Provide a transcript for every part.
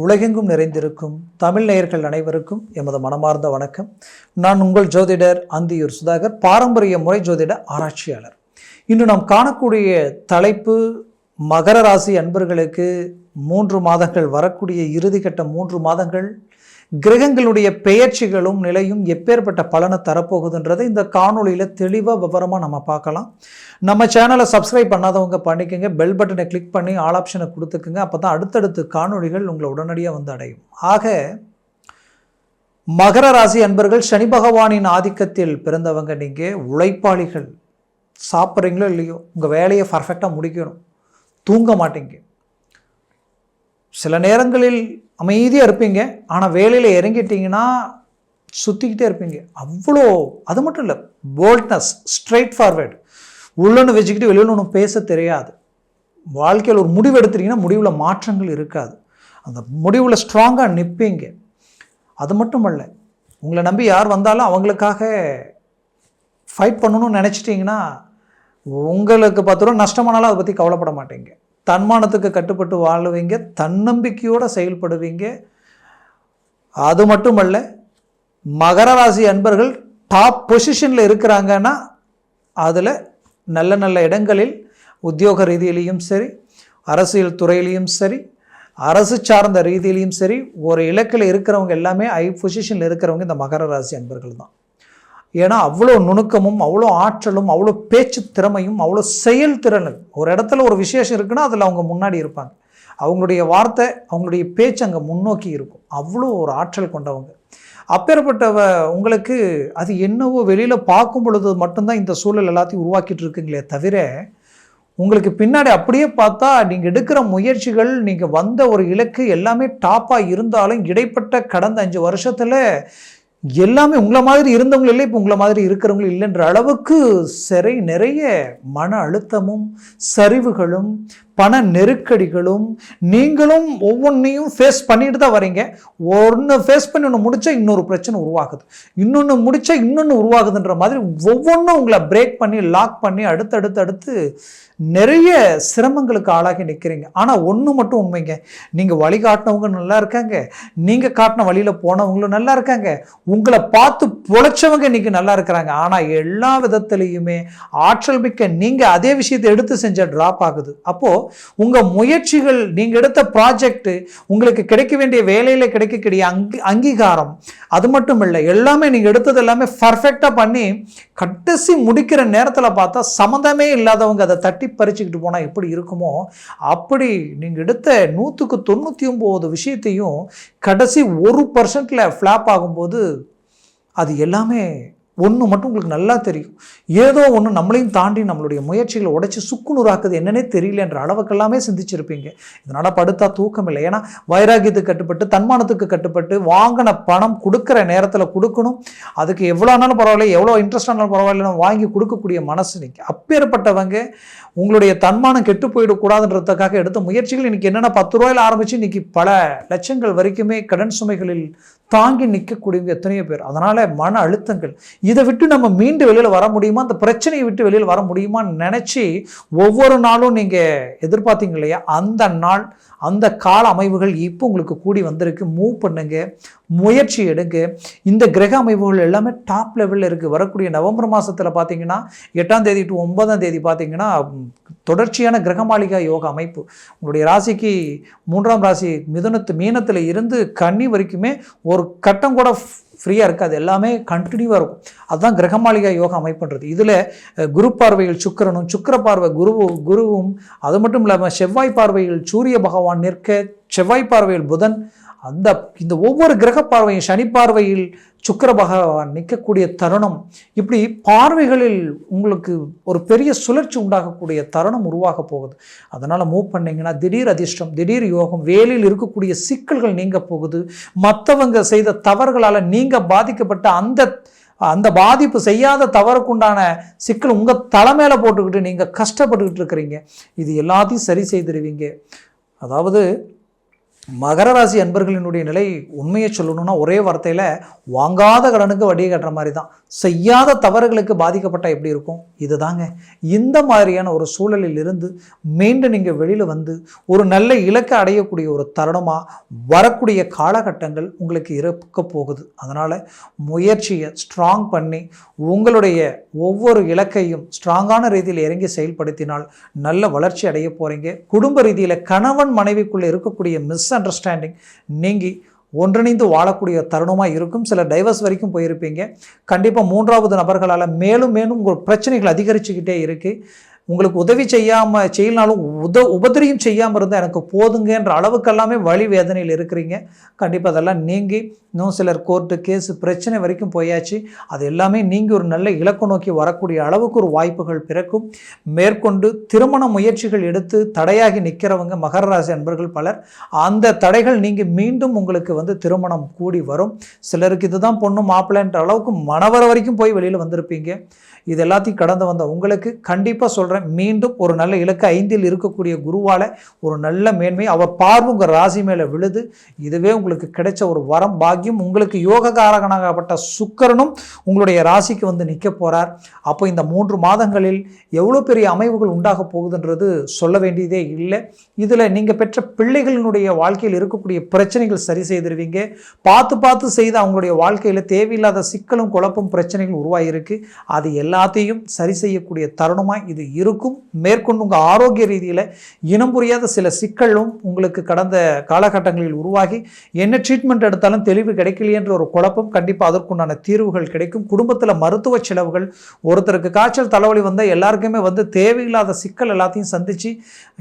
உலகெங்கும் நிறைந்திருக்கும் தமிழ் நேயர்கள் அனைவருக்கும் எமது மனமார்ந்த வணக்கம். நான் உங்கள் ஜோதிடர் அந்தியூர் சுதாகர், பாரம்பரிய முறை ஜோதிட ஆராய்ச்சியாளர். இன்று நாம் காணக்கூடிய தலைப்பு மகர ராசி அன்பர்களுக்கு 3 மாதங்கள், வரக்கூடிய இறுதிக்கட்ட 3 மாதங்கள் கிரகங்களுடைய பெயர்ச்சிகளும் நிலையும் எப்பேற்பட்ட பலனை தரப்போகுதுன்றதை இந்த காணொலியில் தெளிவாக விவரமாக நம்ம பார்க்கலாம். நம்ம சேனலை சப்ஸ்கிரைப் பண்ணாதவங்க பண்ணிக்கோங்க, பெல் பட்டனை கிளிக் பண்ணி ஆல் ஆப்ஷனை கொடுத்துக்குங்க. அப்போ தான் அடுத்தடுத்து காணொலிகள் உங்களை உடனடியாக வந்து அடையும். ஆக மகர ராசி அன்பர்கள், சனி பகவானின் ஆதிக்கத்தில் பிறந்தவங்க. நீங்கள் உழைப்பாளிகள், சாப்பிட்றீங்களோ இல்லையோ உங்கள் வேலையை பர்ஃபெக்டாக முடிக்கணும், தூங்க மாட்டீங்க. சில நேரங்களில் அமைதியாக இருப்பீங்க, ஆனால் வேலையில் இறங்கிட்டீங்கன்னா சுற்றிக்கிட்டே இருப்பீங்க. அவ்வளோ, அது மட்டும் இல்லை, போல்ட்னஸ், ஸ்ட்ரைட் ஃபார்வேர்டு, உள்ளொன்று வச்சுக்கிட்டு வெளியில் ஒன்றும் பேச தெரியாது. வாழ்க்கையில் ஒரு முடிவு எடுத்துட்டீங்கன்னா முடிவில் மாற்றங்கள் இருக்காது. அந்த முடிவில் ஸ்ட்ராங்காக நிற்பீங்க. அது மட்டும் இல்லை, உங்களை நம்பி யார் வந்தாலும் அவங்களுக்காக ஃபைட் பண்ணணும்னு நினச்சிட்டிங்கன்னா உங்களுக்கு 10 ரூபா நஷ்டமானாலும் அதை பற்றி கவலைப்பட மாட்டீங்க. தன்மானத்துக்கு கட்டுப்பட்டு வாழுவீங்க, தன்னம்பிக்கையோடு செயல்படுவீங்க. அது மட்டுமல்ல, மகர ராசி அன்பர்கள் டாப் பொசிஷனில் இருக்கிறாங்கன்னா அதில் நல்ல நல்ல இடங்களில் உத்தியோக ரீதியிலையும் சரி, அரசியல் துறையிலையும் சரி, அரசு சார்ந்த ரீதியிலையும் சரி, ஒரு இலக்கில் இருக்கிறவங்க எல்லாமே ஹை பொசிஷனில் இருக்கிறவங்க இந்த மகர ராசி அன்பர்கள் தான். ஏன்னா அவ்வளோ நுணுக்கமும், அவ்வளோ ஆற்றலும், அவ்வளோ பேச்சு திறமையும், அவ்வளோ செயல்திறனும். ஒரு இடத்துல ஒரு விசேஷம் இருக்குன்னா அதில் அவங்க முன்னாடி இருப்பாங்க. அவங்களுடைய வார்த்தை, அவங்களுடைய பேச்சு அங்கே முன்னோக்கி இருக்கும். அவ்வளோ ஒரு ஆற்றல் கொண்டவங்க. அப்பேற்பட்டவ உங்களுக்கு அது என்னவோ வெளியில் பார்க்கும் பொழுது மட்டும்தான் இந்த சூழல் எல்லாத்தையும் உருவாக்கிட்டு இருக்குங்களே தவிர, உங்களுக்கு பின்னாடி அப்படியே பார்த்தா நீங்கள் எடுக்கிற முயற்சிகள், நீங்கள் வந்த ஒரு இலக்கு எல்லாமே டாப்பாக இருந்தாலும் இடைப்பட்ட கடந்த 5 வருஷத்தில் எல்லாமே உங்களை மாதிரி இருந்தவங்க இல்லை, இப்போ உங்களை மாதிரி இருக்கிறவங்களும் இல்லைன்ற அளவுக்கு நிறைய மன அழுத்தமும் சரிவுகளும் பண நெருக்கடிகளும் நீங்களும் ஒவ்வொன்றையும் ஃபேஸ் பண்ணிட்டு தான் வரீங்க. ஒன்று ஃபேஸ் பண்ணி ஒன்று முடித்தா இன்னொரு பிரச்சனை உருவாகுது, இன்னொன்று முடித்தா இன்னொன்று உருவாகுதுன்ற மாதிரி ஒவ்வொன்றும் உங்களை பிரேக் பண்ணி லாக் பண்ணி அடுத்து நிறைய சிரமங்களுக்கு ஆளாகி நிற்கிறீங்க. ஆனால் ஒன்று மட்டும் உண்மைங்க, நீங்கள் வழி காட்டினவங்க நல்லா இருக்காங்க, நீங்கள் காட்டின வழியில் போனவங்களும் நல்லா இருக்காங்க, உங்களை பார்த்து பொழைச்சவங்க இன்றைக்கி நல்லா இருக்கிறாங்க. ஆனால் எல்லா விதத்துலேயுமே ஆற்றல் மிக்க நீங்கள் அதே விஷயத்தை எடுத்து செஞ்ச ட்ராப் ஆகுது. அப்போது உங்கள் முயற்சிகள், நீங்கள் எடுத்த ப்ராஜெக்ட், உங்களுக்கு கிடைக்க வேண்டிய வேலையில் கிடைக்கக்கூடிய அங்கீகாரம், அது மட்டும் இல்லை, எல்லாமே நீங்கள் எடுத்தது எல்லாமே பர்ஃபெக்டாக பண்ணி கடைசி முடிக்கிற நேரத்தில் பார்த்தா சம்மந்தமே இல்லாதவங்க அதை தட்டி பறிச்சுக்கிட்டு போனால் எப்படி இருக்குமோ அப்படி நீங்கள் எடுத்த 100க்கு 99 விஷயத்தையும் கடைசி 1% ஃப்ளாப் ஆகும்போது அது எல்லாமே ஒன்று மட்டும் உங்களுக்கு நல்லா தெரியும். ஏதோ ஒன்று நம்மளையும் தாண்டி நம்மளுடைய முயற்சிகளை உடைச்சி சுக்குநூறாக்குது, என்னன்னே தெரியலன்ற அளவுக்கெல்லாமே சிந்திச்சிருப்பீங்க. இதனால் படுத்தா தூக்கம் இல்லை. ஏன்னா வைராகியத்துக்கு கட்டுப்பட்டு, தன்மானத்துக்கு கட்டுப்பட்டு, வாங்கின பணம் கொடுக்குற நேரத்தில் கொடுக்கணும். அதுக்கு எவ்வளோ ஆனாலும் பரவாயில்ல, எவ்வளோ இன்ட்ரெஸ்ட் ஆனாலும் பரவாயில்ல, வாங்கி கொடுக்கக்கூடிய மனசு நிற்க. அப்பேற்பட்டவங்க உங்களுடைய தன்மானம் கெட்டு போயிடக்கூடாதுன்றதுக்காக எடுத்த முயற்சிகள் இன்றைக்கி என்னென்னா 10 ரூபாயில் ஆரம்பித்து இன்றைக்கி பல லட்சங்கள் வரைக்குமே கடன் சுமைகளில் தாங்கி நிற்கக்கூடியவங்க எத்தனையோ பேர். அதனால் மன அழுத்தங்கள், இதை விட்டு நம்ம மீண்டு வெளியில் வர முடியுமா, அந்த பிரச்சனையை விட்டு வெளியில் வர முடியுமான்னு நினச்சி ஒவ்வொரு நாளும் நீங்கள் எதிர்பார்த்தீங்க இல்லையா, அந்த நாள், அந்த கால அமைவுகள் இப்போ உங்களுக்கு கூடி வந்திருக்கு. மூவ் பண்ணுங்க, முயற்சி எடுங்க. இந்த கிரக அமைவுகள் எல்லாமே டாப் லெவலில் இருக்குது. வரக்கூடிய நவம்பர் மாதத்தில் பார்த்தீங்கன்னா 8ஆம் தேதி to 9ஆம் தேதி பார்த்தீங்கன்னா தொடர்ச்சியான கிரகமாளிகா யோக அமைப்பு. உங்களுடைய ராசிக்கு 3ஆம் ராசி மீனத்தில் இருந்து கன்னி வரைக்குமே ஒரு கட்டம் கூட ஃப்ரீயாக இருக்காது, எல்லாமே கண்டினியூவாக இருக்கும். அதுதான் கிரகமாளிகா யோகா அமைப்புன்றது. இதில் குரு பார்வையில் சுக்கிரனும், சுக்கிர பார்வை குருவும், அது மட்டும் இல்லாமல் செவ்வாய் பார்வையில் சூரிய பகவான் நிற்க, செவ்வாய் பார்வையில் புதன், இந்த ஒவ்வொரு கிரக பார்வையும், சனி பார்வையில் சுக்கிர பகவான் நிற்கக்கூடிய தருணம், இப்படி பார்வைகளில் உங்களுக்கு ஒரு பெரிய சுழற்சி உண்டாகக்கூடிய தருணம் உருவாக போகுது. அதனால் மூவ் பண்ணிங்கன்னா திடீர் அதிர்ஷ்டம், திடீர் யோகம், வேலையில் இருக்கக்கூடிய சிக்கல்கள் நீங்க போகுது. மற்றவங்க செய்த தவறுகளால் நீங்கள் பாதிக்கப்பட்ட அந்த பாதிப்பு, செய்யாத தவறுக்குண்டான சிக்கல் உங்கள் தலைமையில போட்டுக்கிட்டு நீங்கள் கஷ்டப்பட்டுக்கிட்டு இருக்கிறீங்க. இது எல்லாத்தையும் சரி செய்திருவீங்க. அதாவது மகர ராசி அன்பர்களினுடைய நிலை உண்மையை சொல்லணும்னா ஒரே வார்த்தையில் வாங்காத கடனுக்கு வட்டி கட்டுற மாதிரி தான். செய்யாத தவறுகளுக்கு பாதிக்கப்பட்டால் எப்படி இருக்கும்? இதுதாங்க. இந்த மாதிரியான ஒரு சூழலில் இருந்து மீண்டும் நீங்கள் வெளியில் வந்து ஒரு நல்ல இலக்கை அடையக்கூடிய ஒரு தருணமாக வரக்கூடிய காலகட்டங்கள் உங்களுக்கு இருக்க போகுது. அதனால் முயற்சியை ஸ்ட்ராங் பண்ணி உங்களுடைய ஒவ்வொரு இலக்கையும் ஸ்ட்ராங்கான ரீதியில் இறங்கி செயல்படுத்தினால் நல்ல வளர்ச்சி அடைய போகிறீங்க. குடும்ப ரீதியில் கணவன் மனைவிக்குள்ளே இருக்கக்கூடிய மிஸ் அண்டர்ஸ்டாண்டிங் நீங்கி ஒன்றிணைந்து வாழக்கூடிய தருணமாக இருக்கும். சில டைவர்ஸ் வரைக்கும் போயிருப்பீங்க. கண்டிப்பாக மூன்றாவது நபர்களால் மேலும் மேலும் உங்கள் பிரச்சனைகள் அதிகரிச்சுக்கிட்டே இருக்குது. உங்களுக்கு உதவி செய்யலனாலும் உபதிரியும் செய்யாமல் இருந்தால் எனக்கு போதுங்கன்ற அளவுக்கெல்லாமே வலி வேதனையில் இருக்கிறீங்க. கண்டிப்பாக அதெல்லாம் நீங்கி இன்னும் சிலர் கோர்ட்டு கேஸு பிரச்சனை வரைக்கும் போயாச்சு. அது எல்லாமே நீங்கி ஒரு நல்ல இலக்கு நோக்கி வரக்கூடிய அளவுக்கு ஒரு வாய்ப்புகள் பிறக்கும். மேற்கொண்டு திருமண முயற்சிகள் எடுத்து தடையாகி நிற்கிறவங்க மகர ராசி அன்பர்கள் பலர், அந்த தடைகள் நீங்கி மீண்டும் உங்களுக்கு வந்து திருமணம் கூடி வரும். சிலருக்கு இதுதான் பொண்ணு மாப்பிள்ளைன்ற அளவுக்கு மணவர வரைக்கும் போய் வெளியில் வந்திருப்பீங்க. இது எல்லாத்தையும் கடந்து வந்த உங்களுக்கு கண்டிப்பாக சொல்கிறேன், மீண்டும் ஒரு நல்ல இலக்கு 5இல் இருக்கக்கூடிய குருவால் ஒரு நல்ல மேன்மை அவர் பார்வை உங்கள் ராசி மேலே விழுது. இதுவே உங்களுக்கு கிடைச்ச ஒரு வரம் பாக்கியம். உங்களுக்கு யோககாரகனாகப்பட்ட சுக்கிரனும் உங்களுடைய ராசிக்கு வந்து நிற்க போகிறார். அப்போ இந்த 3 மாதங்களில் எவ்வளோ பெரிய அமைவுகள் உண்டாக போகுதுன்றது சொல்ல வேண்டியதே இல்லை. இதில் நீங்கள் பெற்ற பிள்ளைகளினுடைய வாழ்க்கையில் இருக்கக்கூடிய பிரச்சனைகள் சரி செய்திருவீங்க. பார்த்து செய்து அவங்களுடைய வாழ்க்கையில் தேவையில்லாத சிக்கலும் குழப்பம் பிரச்சனைகள் உருவாகிருக்கு. அது எல்லாத்தையும் சரி செய்யக்கூடிய தருணமாக இது இருக்கும். மேற்கொண்டு உங்கள் ஆரோக்கிய ரீதியில் இனம் புரியாத சில சிக்கலும் உங்களுக்கு கடந்த காலகட்டங்களில் உருவாகி என்ன ட்ரீட்மெண்ட் எடுத்தாலும் தெளிவு கிடைக்கலையென்ற ஒரு குழப்பம், கண்டிப்பாக அதற்குண்டான தீர்வுகள் கிடைக்கும். குடும்பத்தில் மருத்துவ செலவுகள், ஒருத்தருக்கு காய்ச்சல் தலைவலி வந்தால் எல்லாருக்குமே வந்து தேவையில்லாத சிக்கல் எல்லாத்தையும் சந்தித்து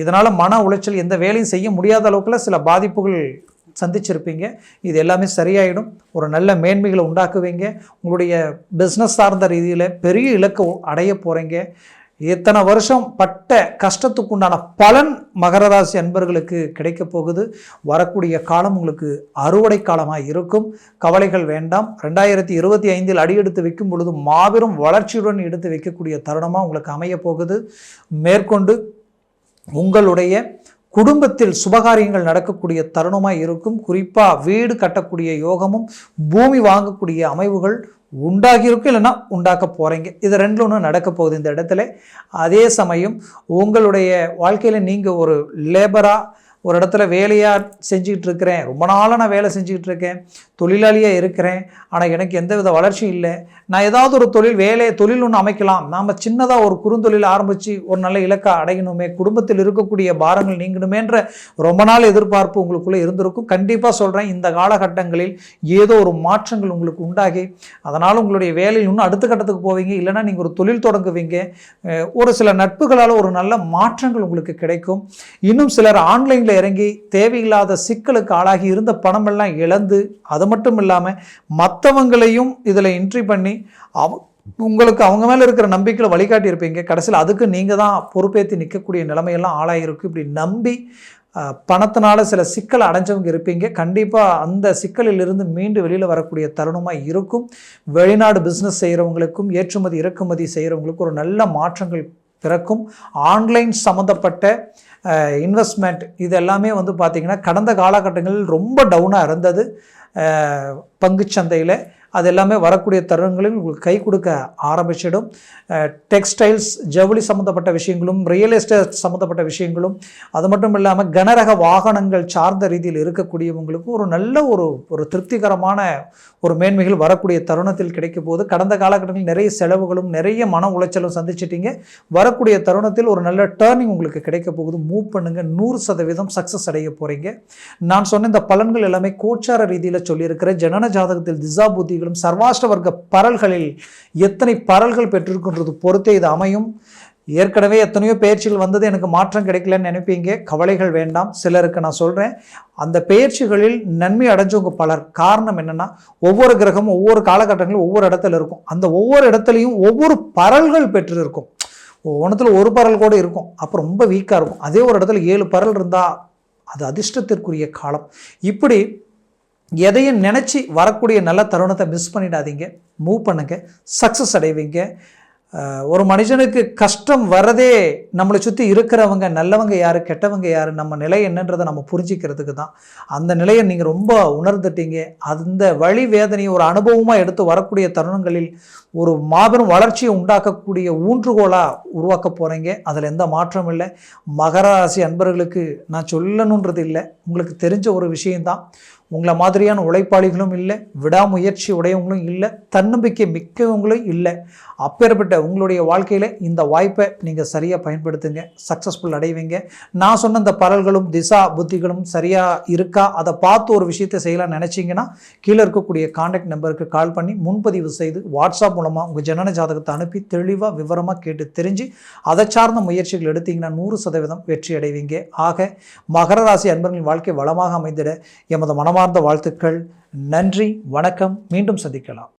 இதனால் மன உளைச்சல் எந்த வேலையும் செய்ய முடியாத அளவுக்குள்ள சில பாதிப்புகள் சந்திச்சிருப்பீங்க. இது எல்லாமே சரியாயிடும். ஒரு நல்ல மேன்மைகளை உண்டாக்குவீங்க. உங்களுடைய பிஸ்னஸ் சார்ந்த ரீதியில் பெரிய இலக்கு அடைய போகிறீங்க. எத்தனை வருஷம் பட்ட கஷ்டத்துக்குண்டான பலன் மகர ராசி அன்பர்களுக்கு கிடைக்க போகுது. வரக்கூடிய காலம் உங்களுக்கு அறுவடை காலமாக இருக்கும். கவலைகள் வேண்டாம். 2025 அடியெடுத்து வைக்கும் பொழுது மாபெரும் வளர்ச்சியுடன் எடுத்து வைக்கக்கூடிய தருணமாக உங்களுக்கு அமைய போகுது. மேற்கொண்டு உங்களுடைய குடும்பத்தில் சுபகாரியங்கள் நடக்கக்கூடிய தருணமாக இருக்கும். குறிப்பாக வீடு கட்டக்கூடிய யோகமும் பூமி வாங்கக்கூடிய அமைவுகள் உண்டாகியிருக்கும், இல்லைன்னா உண்டாக்க போகிறீங்க. இது 2ல் ஒன்று நடக்க போகுது இந்த இடத்துல. அதே சமயம் உங்களுடைய வாழ்க்கையில் நீங்கள் ஒரு லேபராக ஒரு இடத்துல வேலையாக செஞ்சுக்கிட்டு இருக்கிறேன், ரொம்ப நாளாக நான் வேலை செஞ்சுக்கிட்டு இருக்கேன், தொழிலாளியாக இருக்கிறேன், ஆனால் எனக்கு எந்தவித வளர்ச்சியும் இல்லை, நான் ஏதாவது ஒரு தொழில் ஒன்று அமைக்கலாம், நாம் சின்னதாக ஒரு குறுந்தொழில் ஆரம்பித்து ஒரு நல்ல இலக்கை அடையணுமே, குடும்பத்தில் இருக்கக்கூடிய பாரங்கள் நீங்கணுமேன்ற ரொம்ப நாள் எதிர்பார்ப்பு உங்களுக்குள்ளே இருந்திருக்கும். கண்டிப்பாக சொல்கிறேன், இந்த காலகட்டங்களில் ஏதோ ஒரு மாற்றங்கள் உங்களுக்கு உண்டாகி அதனால் உங்களுடைய வேலையில் இன்னும் அடுத்த கட்டத்துக்கு போவீங்க, இல்லைனா நீங்கள் ஒரு தொழில் தொடங்குவீங்க. ஒரு சில நட்புகளால் ஒரு நல்ல மாற்றங்கள் உங்களுக்கு கிடைக்கும். இன்னும் சிலர் ஆன்லைனில் இறங்கி தேவையில்லாத சிக்கலுக்கு ஆளாகி இருந்த பணமெல்லாம் இழந்து, அது மட்டும் இல்லாமல் மற்றவங்களையும் இதில் என்ட்ரி பண்ணி உங்களுக்கு அவங்க மேலே இருக்கிற நம்பிக்கையில் வழிகாட்டி இருப்பீங்க. கடைசியில் அதுக்கு நீங்கள் தான் பொறுப்பேற்றி நிற்கக்கூடிய நிலைமையெல்லாம் ஆளாயிருக்கு. இப்படி நம்பி பணத்தினால சில சிக்கலை அடைஞ்சவங்க இருப்பீங்க. கண்டிப்பாக அந்த சிக்கலிலிருந்து மீண்டு வெளியில் வரக்கூடிய தருணமாக இருக்கும். வெளிநாடு பிஸ்னஸ் செய்கிறவங்களுக்கும் ஏற்றுமதி இறக்குமதி செய்கிறவங்களுக்கும் ஒரு நல்ல மாற்றங்கள் பிறக்கும். ஆன்லைன் சம்மந்தப்பட்ட இன்வெஸ்ட்மெண்ட் இது எல்லாமே வந்து பார்த்திங்கன்னா கடந்த காலகட்டங்களில் ரொம்ப டவுனாக இருந்தது. பங்குச்சந்தையில் அது எல்லாமே வரக்கூடிய தருணங்களில் உங்களுக்கு கை கொடுக்க ஆரம்பிச்சிடும். டெக்ஸ்டைல்ஸ் ஜவுளி சம்மந்தப்பட்ட விஷயங்களும், ரியல் எஸ்டேட் சம்மந்தப்பட்ட விஷயங்களும், அது மட்டும் இல்லாமல் கனரக வாகனங்கள் சார்ந்த ரீதியில் இருக்கக்கூடியவங்களுக்கு ஒரு நல்ல ஒரு திருப்திகரமான ஒரு மேன்மைகள் வரக்கூடிய தருணத்தில் கிடைக்க போது. கடந்த காலகட்டங்களில் நிறைய செலவுகளும் நிறைய மன உளைச்சலும் சந்திச்சிட்டிங்க. வரக்கூடிய தருணத்தில் ஒரு நல்ல டேர்னிங் உங்களுக்கு கிடைக்க போகுது. மூவ் பண்ணுங்கள், 100% சக்ஸஸ் அடைய போகிறீங்க. நான் சொன்ன இந்த பலன்கள் எல்லாமே கோச்சார ரீதியில் சொல்லியிருக்கிற ஜனன ஜாதகத்தில் திசா புத்திகளும் சர்வாஷ்ட வர்க்க பரல்களில் எத்தனை பரல்கள் பெற்றிருக்கின்றது பொறுத்தே இது அமையும். ஏற்கனவே எத்தனையோ பயிற்சிகள் வந்தது, எனக்கு மாற்றம் கிடைக்கலன்னு நினைப்பீங்க. கவலைகள் வேண்டாம். சிலருக்கு நான் சொல்கிறேன், அந்த பயிற்சிகளில் நன்மை அடைஞ்சவங்க பலர். காரணம் என்னென்னா, ஒவ்வொரு கிரகமும் ஒவ்வொரு காலகட்டங்களிலும் ஒவ்வொரு இடத்துல இருக்கும். அந்த ஒவ்வொரு இடத்துலையும் ஒவ்வொரு பரல்கள் பெற்று இருக்கும். ஒவ்வொன்றத்தில் ஒரு பரல் கூட இருக்கும், அப்புறம் ரொம்ப வீக்காக இருக்கும். அதே ஒரு இடத்துல 7 பரல் இருந்தால் அது அதிர்ஷ்டத்திற்குரிய காலம். இப்படி எதையும் நினச்சி வரக்கூடிய நல்ல தருணத்தை மிஸ் பண்ணிடாதீங்க. மூவ் பண்ணுங்கள், சக்ஸஸ் அடைவீங்க. ஒரு மனுஷனுக்கு கஷ்டம் வரதே நம்மளை சுற்றி இருக்கிறவங்க நல்லவங்க யார் கெட்டவங்க யார் நம்ம நிலை என்னன்றதை நம்ம புரிஞ்சிக்கிறதுக்கு தான். அந்த நிலையை நீங்கள் ரொம்ப உணர்ந்துட்டீங்க. அந்த வழி வேதனையை ஒரு அனுபவமாக எடுத்து வரக்கூடிய தருணங்களில் ஒரு மாபெரும் வளர்ச்சியை உண்டாக்கக்கூடிய ஊன்றுகோலாக உருவாக்க போகிறீங்க. அதில் எந்த மாற்றமும் இல்லை. மகர ராசி அன்பர்களுக்கு நான் சொல்லணுன்றது இல்லை, உங்களுக்கு தெரிஞ்ச ஒரு விஷயந்தான். உங்களை மாதிரியான உழைப்பாளிகளும் இல்லை, விடாமுயற்சி உடையவங்களும் இல்லை, தன்னம்பிக்கை மிக்கவங்களும் இல்லை. அப்பேற்பட்ட உங்களுடைய வாழ்க்கையில் இந்த வாய்ப்பை நீங்கள் சரியாக பயன்படுத்துங்க, சக்ஸஸ்ஃபுல் அடைவீங்க. நான் சொன்ன இந்த பரல்களும் திசா புத்திகளும் சரியாக இருக்கா, அதை பார்த்து ஒரு விஷயத்தை செய்யலாம்னு நினச்சிங்கன்னா கீழே இருக்கக்கூடிய கான்டாக்ட் நம்பருக்கு கால் பண்ணி முன்பதிவு செய்து வாட்ஸ்அப் மூலமாக உங்கள் ஜனன ஜாதகத்தை அனுப்பி தெளிவாக விவரமாக கேட்டு தெரிஞ்சு அதை சார்ந்த முயற்சிகள் எடுத்தீங்கன்னா 100% வெற்றி அடைவீங்க. ஆக மகர ராசி அன்பர்களின் வாழ்க்கை வளமாக அமைந்திட எமது மனமார்ந்த வாழ்த்துக்கள். நன்றி, வணக்கம். மீண்டும் சந்திக்கலாம்.